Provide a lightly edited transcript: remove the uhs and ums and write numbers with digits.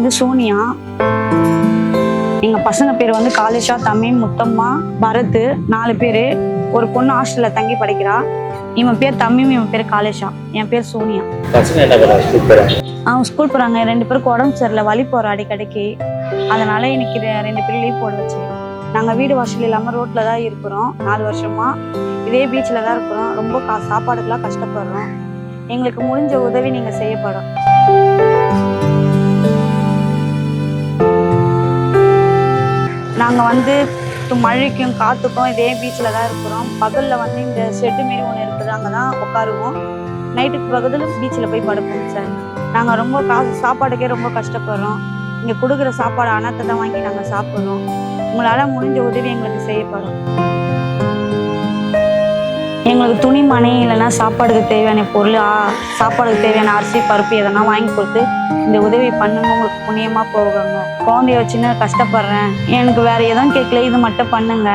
வந்து சோனியா. எங்கள் பசங்க பேர் வந்து காலேஷா, தமிழ், முத்தம்மா, பரத், 4 பேர். ஒரு பொண்ணு ஹாஸ்டலில் தங்கி படிக்கிறா. இவன் பேர் தமிழ், இவன் பேர் காலேஷா, என் பேர் சோனியா. அவங்க ஸ்கூல் போகிறாங்க. 2 பேருக்கு உடம்பு சரியில்லை, வழி போகிற அடிக்கடிக்கு. அதனால இன்னைக்கு 2 பேரும் லீவ் போட வச்சு. நாங்கள் வீடு வாசல் இல்லாமல் ரோட்டில் தான் இருக்கிறோம். 4 வருஷமா இதே பீச்சில் தான் இருக்கிறோம். ரொம்ப சாப்பாடுக்கெல்லாம் கஷ்டப்படுறோம். எங்களுக்கு முடிஞ்ச உதவி நீங்கள் செய்யப்படும். நாங்கள் வந்து மழைக்கும் காற்றுக்கும் இதே பீச்சில் தான் இருக்கிறோம். பகலில் வந்து இந்த ஷெட்டு மாரி ஒன்று இருக்குது, அங்கே தான் உட்காருவோம். நைட்டுக்கு பக்கத்தில் பீச்சில் போய் படுப்போம் சார். நாங்கள் ரொம்ப சாப்பாடுக்கே ரொம்ப கஷ்டப்படுறோம். இங்கே கொடுக்குற சாப்பாடு அனத்தை தான் வாங்கி நாங்கள் சாப்பிட்றோம். உங்களால் முடிஞ்ச உதவி எங்களுக்கு செய்யப்படும். எங்களுக்கு துணி மணி இல்லைன்னா சாப்பாடுக்கு தேவையான பொருள், சாப்பாடுக்கு தேவையான அரிசி பருப்பு எதனா வாங்கி கொடுத்து இந்த உதவி பண்ணுங்க, உங்களுக்கு புண்ணியமாக போகுங்க. குழந்தைய வச்சுன்னு கஷ்டப்படுறேன், எனக்கு வேறு எதுவும் கேட்கல, இது மட்டும் பண்ணுங்க.